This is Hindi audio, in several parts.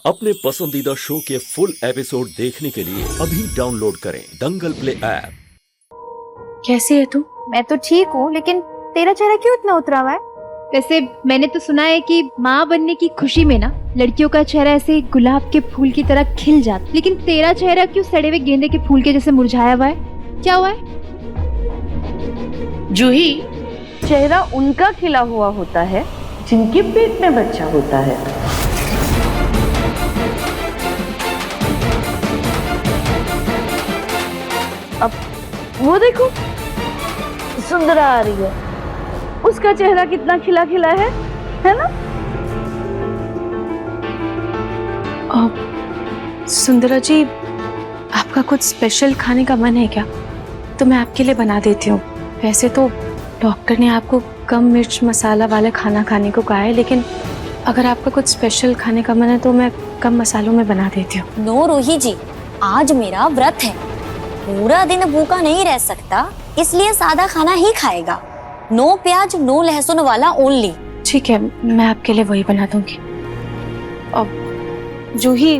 अपने पसंदीदा शो के फुल एपिसोड देखने के लिए अभी डाउनलोड करें दंगल प्ले ऐप। कैसी है तू? मैं तो ठीक हूँ, लेकिन तेरा चेहरा क्यों इतना उतरा हुआ है? वैसे मैंने तो सुना है कि माँ बनने की खुशी में ना लड़कियों का चेहरा ऐसे गुलाब के फूल की तरह खिल जाता, लेकिन तेरा चेहरा क्यों सड़े हुए गेंदे के फूल के जैसे मुरझाया हुआ है? क्या हुआ है? जूही, चेहरा उनका खिला हुआ होता है जिनके पेट में बच्चा होता है। अब वो देखो, सुंदरा आ रही है, उसका चेहरा कितना खिला खिला है ना? सुंदरा जी, आपका कुछ स्पेशल खाने का मन है क्या? तो मैं आपके लिए बना देती हूँ। वैसे तो डॉक्टर ने आपको कम मिर्च मसाला वाला खाना खाने को कहा है, लेकिन अगर आपका कुछ स्पेशल खाने का मन है तो मैं कम मसालों में बना देती हूँ। नो रूही जी, आज मेरा व्रत है, पूरा दिन भूखा नहीं रह सकता, इसलिए सादा खाना ही खाएगा। नो प्याज नो लहसुन वाला ओनली। ठीक है, मैं आपके लिए वही बना दूंगी। अब जूही,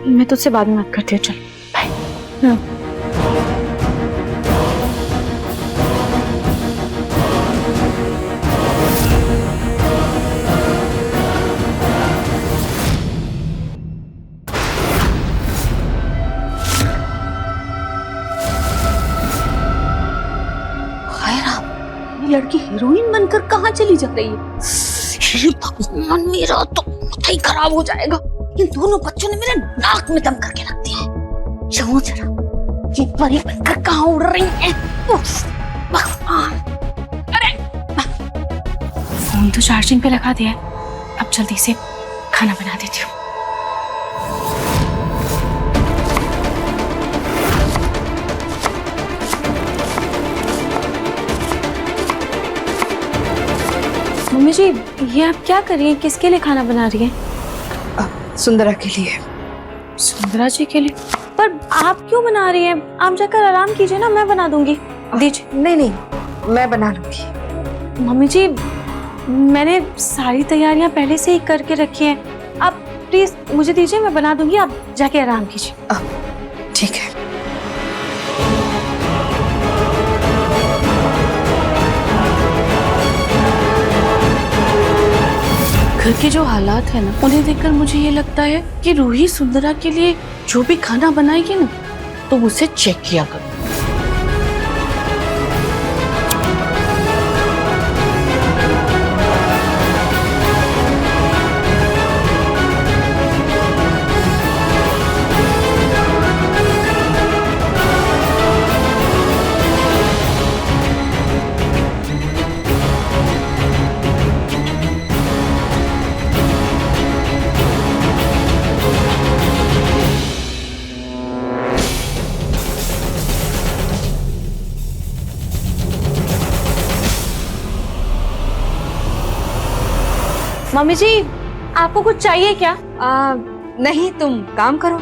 मैं तुझसे बाद में बात करती हूँ, चल बाय। लड़की हीरोइन बनकर कहाँ चली जा रही है? भगवान, मेरा तो माथा ही खराब हो जाएगा। इन दोनों बच्चों ने मेरे नाक में दम करके रख दिया है। चलो जरा, ये परी बनकर कहाँ उड़ रही है? भगवान! अरे फोन तो चार्जिंग पे लगा दिया है, अब जल्दी से खाना बना देती हूँ। मम्मी जी, ये आप क्या कर रही हैं? किसके लिए खाना बना रही हैं? सुंदरा के लिए। सुंदरा जी के लिए? पर आप क्यों बना रही हैं? आप जाकर आराम कीजिए ना, मैं बना दूंगी। दीजिए। नहीं, मैं बना लूंगी। मम्मी जी, मैंने सारी तैयारियां पहले से ही करके रखी हैं, आप प्लीज मुझे दीजिए, मैं बना दूंगी, आप जाके आराम कीजिए। ठीक है। घर के जो हालात है ना, उन्हें देखकर मुझे ये लगता है कि रूही सुंदरा के लिए जो भी खाना बनाएगी ना, तो उसे चेक किया करो। मम्मी जी, आपको कुछ चाहिए क्या? नहीं, तुम काम करो।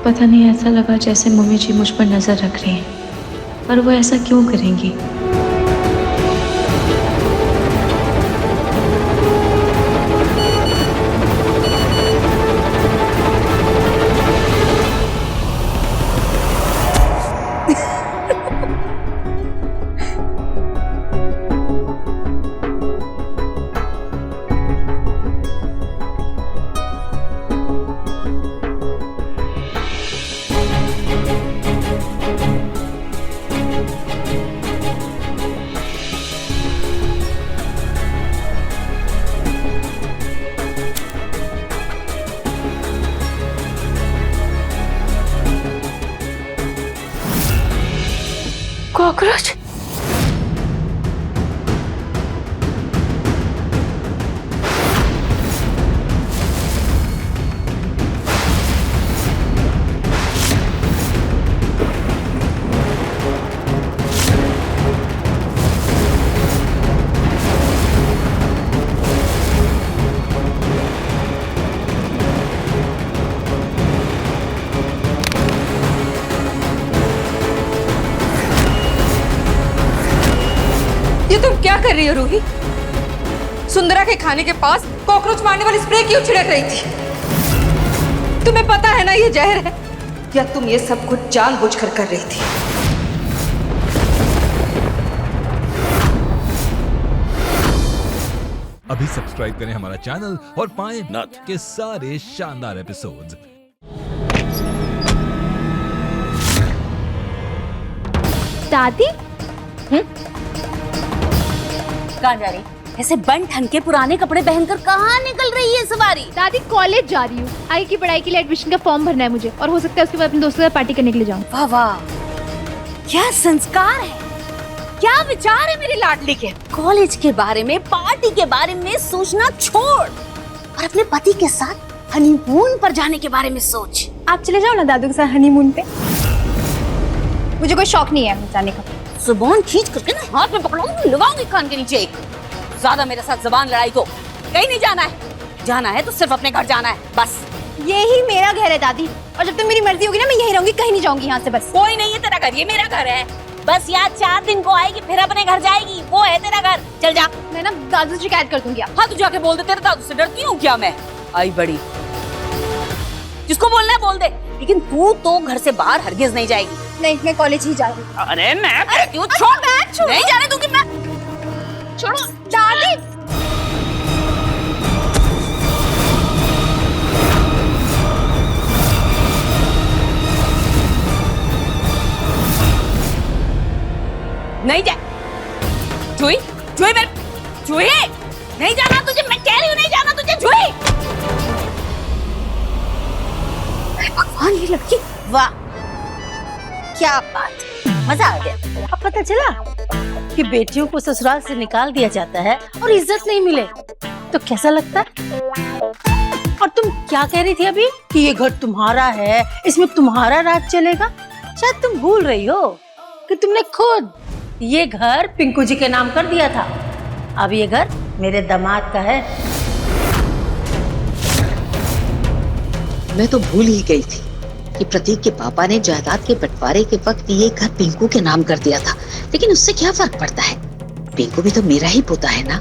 पता नहीं, ऐसा लगा जैसे मम्मी जी मुझ पर नजर रख रही हैं, पर वो ऐसा क्यों करेंगी? कॉकरोच? क्या कर रही हो रूही? सुंदरा के खाने के पास कॉकरोच मारने वाली स्प्रे क्यों छिड़क रही थी? तुम्हें पता है ना ये जहर है, या तुम ये सब कुछ जानबूझकर कर रही थी? अभी सब्सक्राइब करें हमारा चैनल और पाएं नथ के सारे शानदार एपिसोड्स। दादी कहाँ जा रही? ऐसे बन ठन के पुराने कपड़े पहनकर कहाँ निकल रही है सवारी? दादी कॉलेज जा रही हूँ, आगे की पढ़ाई के लिए एडमिशन का फॉर्म भरना है मुझे, और हो सकता है उसके बाद अपने दोस्तों के साथ पार्टी करने के लिए जाऊँ। वाह वाह, क्या संस्कार है, क्या विचार है मेरी लाडली के। कॉलेज के बारे में, पार्टी के बारे में सोचना छोड़ और अपने पति के साथ हनीमून पर जाने के बारे में सोच। आप चले जाओ ना दादू के साथ हनीमून पे, मुझे कोई शौक नहीं है जाने का। जुबान खींच करके ना हाथ में पकड़ाऊंगी, लगाऊंगी कान के नीचे एक। ज्यादा मेरे साथ जुबान लड़ाई तो कहीं नहीं जाना है, जाना है तो सिर्फ अपने घर जाना है बस। यही मेरा घर है दादी, और जब तक मेरी मर्जी होगी ना मैं यही रहूंगी, कहीं नहीं जाऊंगी यहाँ से बस। कोई नहीं है तेरा घर, ये मेरा घर है। बस यार 4 दिन को आएगी फिर अपने घर जाएगी, वो है तेरा घर। चल जा। मैं ना दादू से शिकायत कर दूंगी। हाँ तू जाके बोल दे, तेरे दादू से डरती हूँ क्या मैं? आई बड़ी, जिसको बोलना है बोल दे, लेकिन तू तो घर से बाहर हरगिज नहीं जाएगी। नहीं, मैं कॉलेज ही जा रही हूँ। अरे मैं कहती हूँ छोड़, नहीं जाने दूंगी मैं। छोड़ो दादी। नहीं जा, जुई, जुई मेरे, जुई, नहीं जाना तुझे, मैं कह रही हूँ नहीं जाना तुझे, जुई। भगवान ये लड़की, वाह क्या बात, मजा आ गया। अब पता चला कि बेटियों को ससुराल से निकाल दिया जाता है और इज्जत नहीं मिले तो कैसा लगता है? और तुम क्या कह रही थी अभी कि ये घर तुम्हारा है, इसमें तुम्हारा राज चलेगा? शायद तुम भूल रही हो कि तुमने खुद ये घर पिंकू जी के नाम कर दिया था। अब ये घर मेरे दामाद का है। मैं तो भूल ही गई थी कि प्रतीक के पापा ने जायदाद के बंटवारे के वक्त ये घर पिंकू के नाम कर दिया था, लेकिन उससे क्या फर्क पड़ता है, पिंकू भी तो मेरा ही पोता है ना।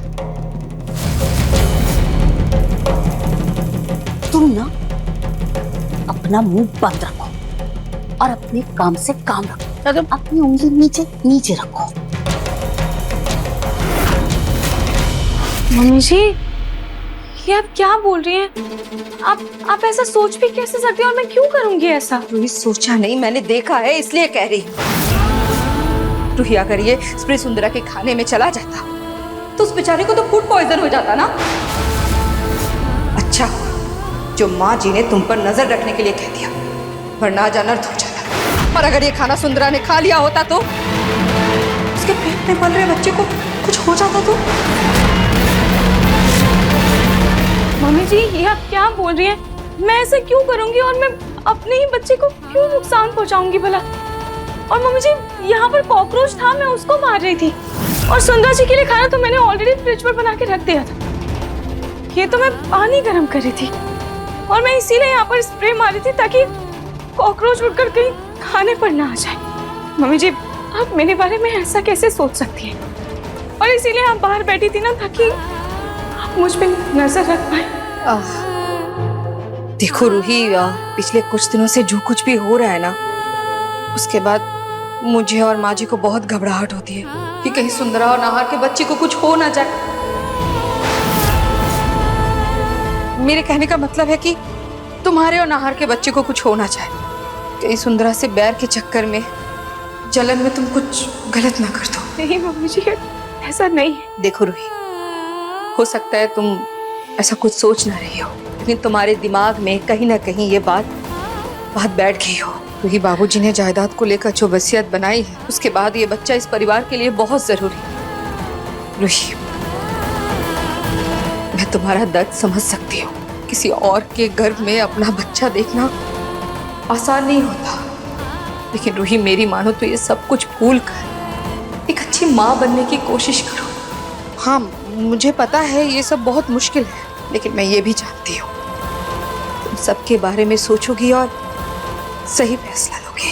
तुम ना अपना मुंह बंद रखो और अपने काम से काम रखो। अपनी उंगली नीचे नीचे रखो। मम्मी जी, ये आप क्या बोल रही हैं? आप ऐसा सोच भी कैसे सकती हैं, और मैं क्यों करूंगी ऐसा? रूही सोचा नहीं, मैंने देखा है इसलिए कह रही हूँ। रूही अगर ये स्प्रे सुंदरा के खाने में चला जाता तो उस बेचारे को तो फूड पॉइजन हो जाता ना। अच्छा जो माँ जी ने तुम पर नजर रखने के लिए कह दिया, वरना जाना धुल जाता। और अगर ये खाना सुंदरा ने खा लिया होता तो उसके पेट में पल रहे बच्चे को कुछ हो जाता तो। मम्मी जी, ये आप क्या बोल रही हैं? मैं ऐसा क्यों करूंगी, और मैं अपने ही बच्चे को क्यों नुकसान पहुंचाऊंगी भला? और मम्मी जी, यहाँ पर कॉकरोच था, मैं उसको मार रही थी, और सुंदरा जी के लिए खाना तो मैंने ऑलरेडी फ्रिज पर बना के रख दिया था। ये तो मैं पानी गर्म कर रही थी, और मैं इसीलिए यहाँ पर स्प्रे मारी थी ताकि कॉकरोच उड़कर कहीं खाने पर ना आ जाए। मम्मी जी, आप मेरे बारे में ऐसा कैसे सोच सकती हैं? और इसीलिए आप बाहर बैठी थी ना ताकि आप मुझ पे नजर रख पाए। देखो रूही, पिछले कुछ दिनों से जो कुछ भी हो रहा है ना, उसके बाद मुझे और माँ जी को बहुत घबराहट होती है कि कहीं सुंदरा और नाहर के बच्चे को कुछ हो ना जाए। मेरे कहने का मतलब है कि तुम्हारे और नाहर के बच्चे को कुछ हो ना जाए, कहीं सुंदरा से बैर के चक्कर में, जलन में तुम कुछ गलत ना कर दो। नहीं मम्मी जी, ऐसा नहीं है। देखो रूही, हो सकता है तुम ऐसा कुछ सोच ना रही हो, लेकिन तुम्हारे दिमाग में कहीं ना कहीं ये बात बैठ गई हो। रूही, बाबूजी ने जायदाद को लेकर जो वसीयत बनाई है, उसके बाद ये बच्चा इस परिवार के लिए बहुत जरूरी है। रूही, मैं तुम्हारा दर्द समझ सकती हूँ। किसी और के गर्भ में अपना बच्चा देखना आसान नहीं होता, लेकिन रूही मेरी मानो तो ये सब कुछ भूल कर एक अच्छी माँ बनने की कोशिश करो। हाँ, मुझे पता है ये सब बहुत मुश्किल है, लेकिन मैं ये भी जानती हूँ तुम सबके बारे में सोचोगी और सही फैसला लोगी।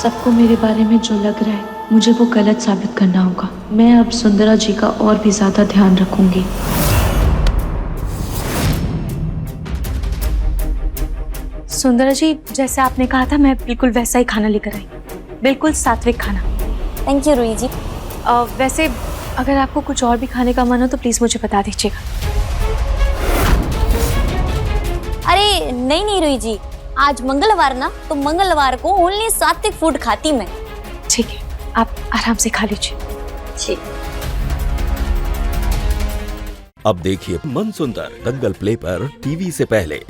सबको मेरे बारे में जो लग रहा है मुझे वो गलत साबित करना होगा। मैं अब सुंदरा जी का और भी ज्यादा ध्यान रखूंगी। सुंदरा जी, जैसे आपने कहा था मैं बिल्कुल वैसा ही खाना लेकर आई, बिल्कुल सात्विक खाना। थैंक यू रूही जी। वैसे अगर आपको कुछ और भी खाने का मन हो तो प्लीज मुझे बता दीजिएगा। अरे नहीं रूही जी, आज मंगलवार ना, तो मंगलवार को ओनली सात्विक फूड खाती मैं। ठीक है, आप आराम से खा लीजिए। ठीक। अब देखिए मनसुंदर दंगल प्ले पर टीवी से पहले।